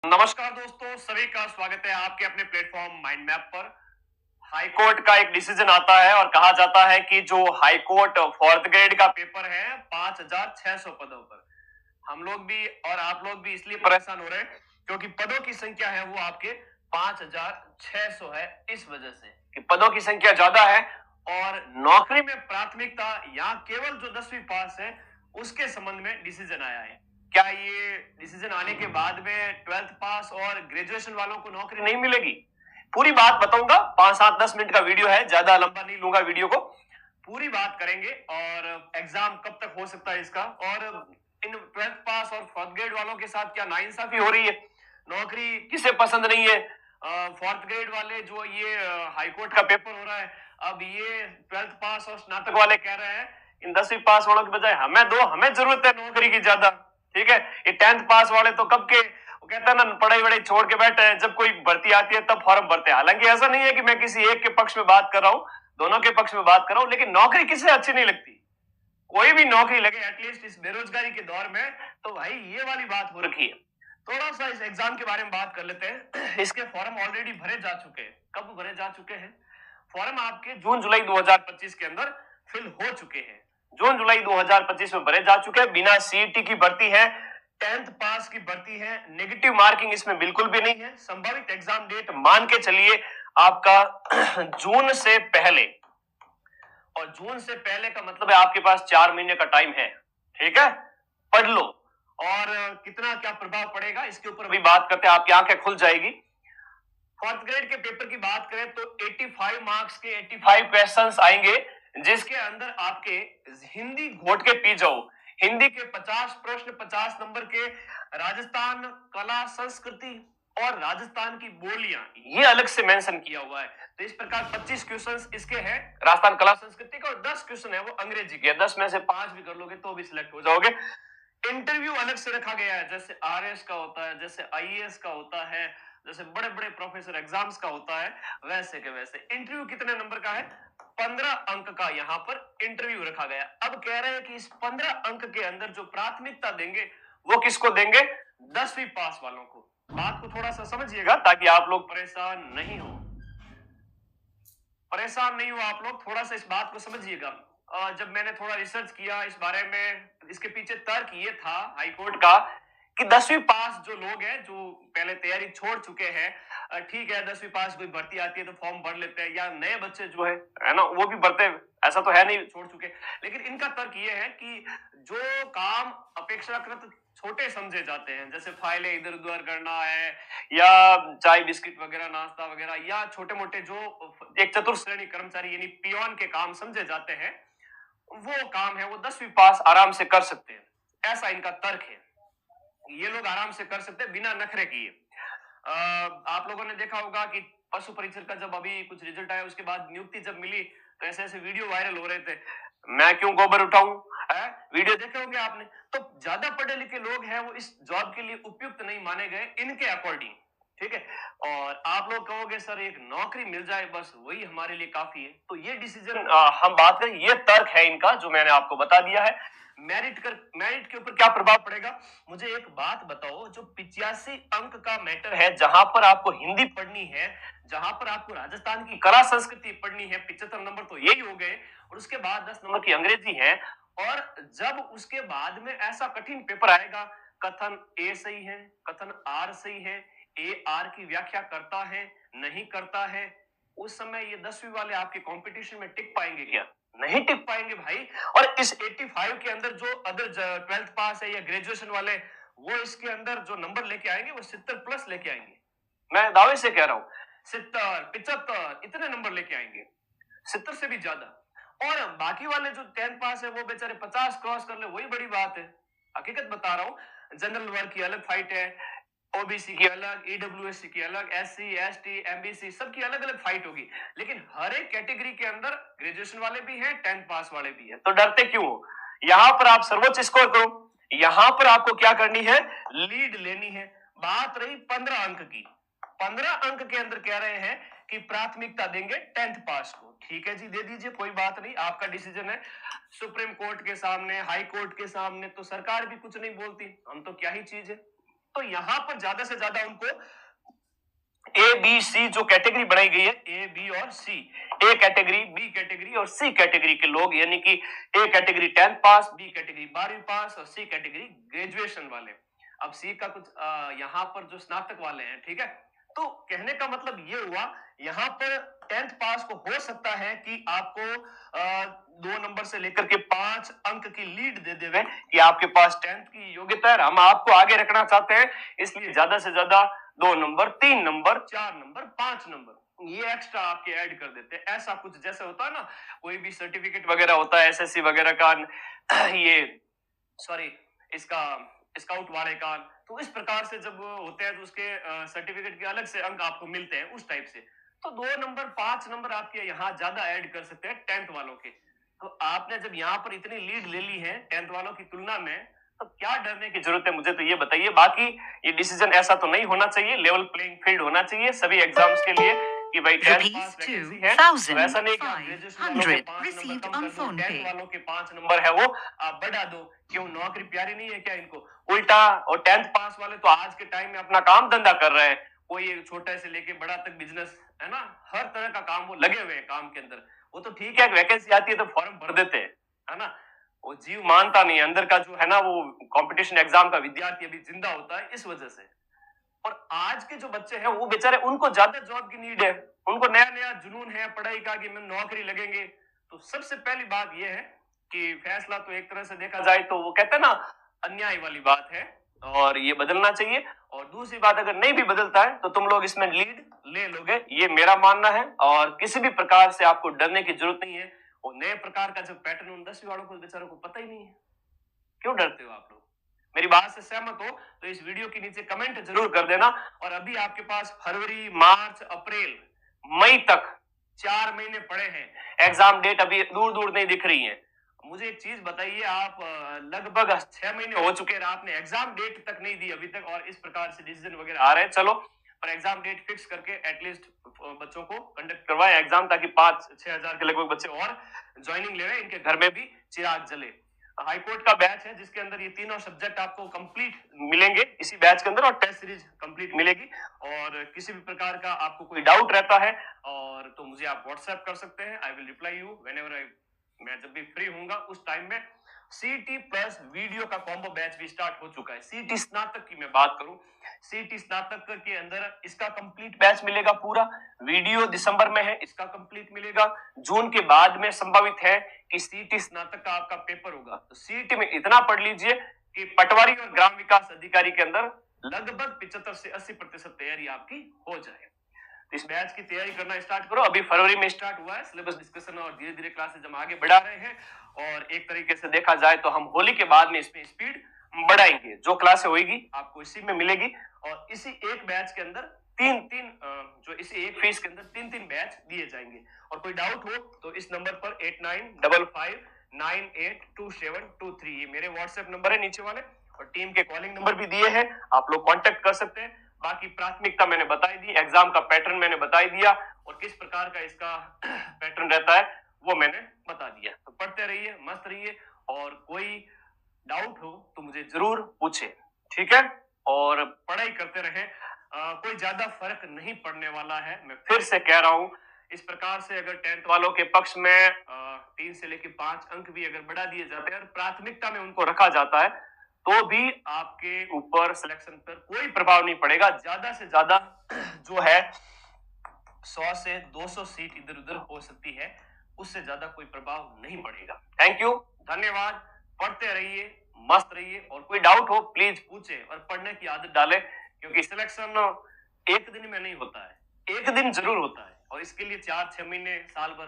नमस्कार दोस्तों, सभी का स्वागत है आपके अपने प्लेटफॉर्म माइंड मैप पर। हाई कोर्ट का एक डिसीजन आता है और कहा जाता है कि जो हाई कोर्ट फोर्थ ग्रेड का पेपर है 5,600 पदों पर, हम लोग भी और आप लोग भी इसलिए परेशान हो रहे हैं क्योंकि पदों की संख्या है वो आपके 5,600 है, इस वजह से कि पदों की संख्या ज्यादा है और नौकरी में प्राथमिकता या केवल जो 10वीं पास है उसके संबंध में डिसीजन आया है। क्या ये डिसीजन आने के बाद में 12th पास और ग्रेजुएशन वालों को नौकरी नहीं मिलेगी? पूरी बात बताऊंगा। 5-7-10 मिनट का वीडियो है, ज्यादा लंबा नहीं लूंगा वीडियो को। पूरी बात करेंगे और एग्जाम कब तक हो सकता है इसका, और इन 12th पास और फोर्थ ग्रेड वालों के साथ क्या नाइंसाफी हो रही है? नौकरी किसे पसंद नहीं है? फोर्थ ग्रेड वाले जो ये हाई कोर्ट का पेपर हो रहा है, अब ये 12th पास और स्नातक वाले कह रहे हैं इन 10वीं पास वालों के बजाय हमें दो, हमें जरूरत है नौकरी की ज्यादा। ठीक है, ये 10th पास वाले तो कब के, वो कहते हैं ना, पढ़ाई वढ़ाई छोड़ के बैठे हैं, जब कोई भर्ती आती है तब फॉर्म भरते हैं। हालांकि ऐसा नहीं है कि मैं किसी एक के पक्ष में बात कर रहा हूं, दोनों के पक्ष में बात कर रहा हूं, लेकिन नौकरी किसे अच्छी नहीं लगती? कोई भी नौकरी लगे एटलीस्ट इस बेरोजगारी के दौर में, तो भाई ये वाली बात हो रखी है। थोड़ा सा इस एग्जाम के बारे में बात कर लेते हैं। इसके फॉर्म ऑलरेडी भरे जा चुके हैं। कब भरे जा चुके हैं? फॉर्म आपके जून जुलाई 2025 के अंदर फिल हो चुके हैं। जून जुलाई 2025 में भरे जा चुके हैं। बिना सीईटी की भर्ती है, 10th पास की भर्ती है, नेगेटिव मार्किंग इसमें बिल्कुल भी नहीं है। संभावित एग्जाम डेट मान के चलिए आपका जून से पहले, और जून से पहले का मतलब है आपके पास 4 महीने का टाइम है। ठीक है, पढ़ लो। और कितना क्या प्रभाव पड़ेगा इसके ऊपर अभी बात करते हैं, आपकी आंखें खुल जाएगी। फोर्थ ग्रेड के पेपर की बात करें तो 85 मार्क्स के 85 क्वेश्चंस आएंगे, जिसके अंदर आपके हिंदी घोट के पी जाओ। हिंदी के 50 प्रश्न 50 नंबर के, राजस्थान कला संस्कृति और राजस्थान की बोलियां ये अलग से मेंशन किया हुआ है। तो इस प्रकार 25 क्वेश्चंस इसके हैं राजस्थान कला संस्कृति का, और 10 क्वेश्चन है वो अंग्रेजी के। 10 में से 5 भी कर लोगे तो भी सिलेक्ट हो जाओगे। इंटरव्यू अलग से रखा गया है, जैसे आरएस का होता है, जैसे आईएएस का होता है, जैसे बड़े बड़े प्रोफेसर एग्जाम्स का होता है, वैसे के वैसे। इंटरव्यू कितने नंबर का है? 15 अंक का यहाँ पर इंटरव्यू रखा गया। अब कह रहे हैं कि इस 15 अंक के अंदर जो प्राथमिकता देंगे वो किसको देंगे? 10वीं पास वालों को। बात को थोड़ा सा समझिएगा ताकि आप लोग परेशान नहीं हो। परेशान नहीं हो आप लोग, थोड़ा सा इस बात को समझिएगा। जब मैंने थोड़ा रिसर्च किया इस बारे में, इसके पीछे तर्क ये था हाईकोर्ट का कि 10वीं पास जो लोग हैं जो पहले तैयारी छोड़ चुके हैं, ठीक है 10वीं पास कोई भर्ती आती है तो फॉर्म भर लेते हैं, या नए बच्चे जो है ना, वो भी भरते हैं, ऐसा तो है नहीं छोड़ चुके। लेकिन इनका तर्क ये है कि जो काम अपेक्षाकृत छोटे समझे जाते हैं, जैसे फाइलें इधर उधर करना है, या चाय बिस्किट वगैरह नाश्ता वगैरह, या छोटे मोटे जो एक चतुर्थ श्रेणी कर्मचारी यानी पियोन के काम समझे जाते हैं, वो काम है वो 10वीं पास आराम से कर सकते हैं। ऐसा इनका तर्क है। ये लोग आराम से कर सकते हैं बिना नखरे किए। आप लोगों ने देखा होगा कि पशु परीक्षण का जब अभी कुछ रिजल्ट आया उसके बाद नियुक्ति जब मिली तो ऐसे ऐसे वीडियो वायरल हो रहे थे, मैं क्यों गोबर उठाऊं, वीडियो देखे होंगे आपने। तो ज्यादा पढ़े लिखे लोग हैं वो इस जॉब के लिए उपयुक्त नहीं माने गए इनके अकॉर्डिंग। ठीक है, और आप लोग कहोगे सर एक नौकरी मिल जाए बस वही हमारे लिए काफी है। तो ये डिसीजन हम बात करें, ये तर्क है इनका जो मैंने आपको बता दिया है। मेरिट के ऊपर क्या प्रभाव पड़ेगा? मुझे एक बात बताओ, जो 85 अंक का मैटर है, जहां पर आपको हिंदी पढ़नी है, जहां पर आपको राजस्थान की कला संस्कृति पढ़नी है, 75 नंबर तो यही हो गए, और उसके बाद 10 नंबर की अंग्रेजी है। और जब उसके बाद में ऐसा कठिन पेपर आएगा, कथन ए सही है, कथन आर सही है, ए आर की व्याख्या करता है नहीं करता है, उस समय ये 10वीं वाले आपके कंपटीशन में टिक पाएंगे क्या? नहीं टिक पाएंगे भाई। और इस 85 के अंदर जो अदर 12th पास है या ग्रेजुएशन वाले, वो इसके अंदर जो नंबर लेके आएंगे वो 70 प्लस लेके आएंगे। मैं दावे से कह रहा हूं 70 75 इतने नंबर लेके आएंगे, 70 से भी ज्यादा। और बाकी वाले जो 10th पास है वो बेचारे 50 क्रॉस कर ले, वही बड़ी बात है। हकीकत बता रहा हूं, जनरल वर्ग की अलग फाइट है, ओबीसी की अलग, ईडब्ल्यूएससी की अलग, एससी एसटी एमबीसी सबकी अलग अलग फाइट होगी। लेकिन हर एक कैटेगरी के अंदर ग्रेजुएशन वाले भी हैं, 10th पास वाले भी हैं। तो डरते क्यों हो? यहां पर आप सर्वोच्च स्कोर करो, यहां पर आपको क्या करनी है? लीड लेनी है। बात रही 15 अंक की, 15 अंक के अंदर कह रहे हैं कि प्राथमिकता देंगे 10th पास को। ठीक है जी, दे दीजिए, कोई बात नहीं, आपका डिसीजन है। सुप्रीम कोर्ट के सामने, हाई कोर्ट के सामने तो सरकार भी कुछ नहीं बोलती, हम तो क्या ही चीज है। तो यहां पर ज्यादा से ज्यादा उनको ए बी सी जो कैटेगरी बनाई गई है, ए बी और C, A category, B category और सी कैटेगरी के लोग, यानी कि ए कैटेगरी 10th पास, बी कैटेगरी 12वीं पास और सी कैटेगरी ग्रेजुएशन वाले। अब सी का कुछ यहाँ पर जो स्नातक वाले हैं, ठीक है। तो कहने का मतलब ये हुआ, यहाँ पर 10th पास को हो सकता है कि आपको 2 नंबर से लेकर के 5 अंक की लीड दे देवे कि आपके पास 10th की योग्यता है, हम आपको आगे रखना चाहते हैं, इसलिए ज्यादा से ज्यादा 2 नंबर, 3 नंबर, 4 नंबर, 5 नंबर ये एक्स्ट्रा आपके ऐड कर देते हैं। ऐसा कुछ जैसे होता है ना, कोई भी सर्टिफिकेट वगैरह होता है एसएससी वगैरह का, ये सॉरी इसका स्काउट वाले का, तो इस प्रकार से जब होते हैं तो उसके सर्टिफिकेट के अलग से अंक आपको मिलते हैं, उस टाइप से। तो 2 नंबर, 5 नंबर आपके यहाँ ज्यादा ऐड कर सकते हैं 10th वालों के। तो आपने जब यहाँ पर इतनी लीड ले ली है 10th वालों की तुलना में, तो क्या डरने की जरूरत है, मुझे तो ये बताइए। बाकी ये डिसीजन ऐसा तो नहीं होना चाहिए, लेवल प्लेइंग फील्ड होना चाहिए सभी एग्जाम्स के लिए कि भाई 10th पास वैकेंसी है, तो ऐसा नहीं कि आप ग्रेजुएशन वालों के 5 नंबर कम कर दो, 10th वालों के 5 नंबर है वो आप बढ़ा दो। क्यों, नौकरी प्यारी नहीं है क्या इनको? उल्टा, और 10th पास वाले तो आज के टाइम में अपना काम धंधा कर रहे हैं, कोई छोटा से लेके बड़ा तक बिजनेस है ना, हर तरह का काम वो लगे हुए हैं काम के अंदर। वो तो ठीक है, वैकेंसी आती है तो फॉर्म भर देते हैं, है ना। वो जीव मानता नहीं, अंदर का जो है ना वो कंपटीशन एग्जाम का विद्यार्थी अभी जिंदा होता है इस वजह से। और आज के जो बच्चे हैं वो बेचारे, उनको ज्यादा जॉब की नीड है, उनको नया नया जुनून है पढ़ाई का कि मैं नौकरी लगेंगे। तो सबसे पहली बात यह है कि फैसला तो एक तरह से देखा जाए तो वो कहते हैं ना अन्याय वाली बात है, और ये बदलना चाहिए। और दूसरी बात, अगर नहीं भी बदलता है तो तुम लोग इसमें लीड ले लोगे, ये मेरा मानना है। और किसी भी प्रकार से आपको डरने की जरूरत नहीं है। वो नए प्रकार का जो पैटर्न उन 10वीं वालों को बेचारों को पता ही नहीं है, क्यों डरते हो आप लोग? मेरी बात से सहमत हो तो इस वीडियो के नीचे कमेंट जरूर कर देना। और अभी आपके पास फरवरी, मार्च, अप्रैल, मई तक 4 महीने पड़े हैं, एग्जाम डेट अभी दूर दूर नहीं दिख रही है। मुझे एक चीज बताइए, आप लगभग 6 महीने हो चुके हैं, आपने एग्जाम डेट तक नहीं दी अभी तक, और इस प्रकार से डिसीजन वगैरह आ रहे हैं। चलो, पर एग्जाम डेट फिक्स करके एटलीस्ट बच्चों को कंडक्ट करवाए एग्जाम, ताकि 5-6 हजार के लगभग बच्चे और ज्वाइनिंग ले रहे हैं, इनके घर में भी चिराग जले। हाईकोर्ट का बैच है जिसके अंदर ये तीनों सब्जेक्ट आपको कंप्लीट मिलेंगे इसी बैच के अंदर, और टेस्ट सीरीज कंप्लीट मिलेगी। और किसी भी प्रकार का आपको कोई डाउट रहता है और तो मुझे आप व्हाट्सएप कर सकते हैं, I will reply you whenever मैं जब भी फ्री होऊंगा उस टाइम में। सीटी प्लस वीडियो का कॉम्बो बैच भी स्टार्ट हो चुका है। सीटी स्नातक की मैं बात करूं, सीटी स्नातक के अंदर इसका कंप्लीट बैच मिलेगा पूरा। वीडियो दिसंबर में है, इसका कंप्लीट मिलेगा। जून के बाद में संभावित है कि सीटी स्नातक का आपका पेपर होगा। तो सीटी में इतना पढ़ लीजिए कि पटवारी और ग्राम विकास अधिकारी के अंदर लगभग 75 से 80% तैयारी आपकी हो जाए। तो इस बैच की तैयारी करना स्टार्ट करो। अभी फरवरी में स्टार्ट हुआ है सिलेबस डिस्कशन, और धीरे धीरे क्लासेस हम आगे बढ़ा रहे हैं। और एक तरीके से देखा जाए तो हम होली के बाद में इसमें स्पीड बढ़ाएंगे। जो क्लास होगी आपको इसी में मिलेगी, और इसी एक बैच के अंदर जो इसी एक फीस के अंदर 3 बैच दिए जाएंगे। और कोई डाउट हो तो इस नंबर पर 8955982723, ये मेरे व्हाट्सएप नंबर है नीचे वाले, और टीम के कॉलिंग नंबर भी दिए हैं, आप लोग कांटेक्ट कर सकते हैं। बाकी प्राथमिकता मैंने बताई दी, एग्जाम का पैटर्न मैंने बता दिया, और किस प्रकार का इसका पैटर्न रहता है वो मैंने बता दिया। तो पढ़ते रहिए, मस्त रहिए, और कोई डाउट हो तो मुझे जरूर पूछे, ठीक है। और पढ़ाई करते रहे, कोई ज्यादा फर्क नहीं पड़ने वाला है, मैं फिर से कह रहा हूं। इस प्रकार से अगर 10th वालों के पक्ष में 3 से लेकर 5 अंक भी अगर बढ़ा दिए जाते हैं और प्राथमिकता में उनको रखा जाता है, तो भी आपके ऊपर सिलेक्शन पर कोई प्रभाव नहीं पड़ेगा। ज्यादा से ज्यादा जो है 100 से 200 सीट इधर उधर हो सकती है, उससे ज्यादा कोई प्रभाव नहीं पड़ेगा। थैंक यू, धन्यवाद। पढ़ते रहिए, मस्त रहिए, और कोई डाउट हो प्लीज पूछे, और पढ़ने की आदत डालें, क्योंकि सिलेक्शन एक दिन में नहीं होता है, एक दिन जरूर होता है, और इसके लिए 4-6 महीने, साल भर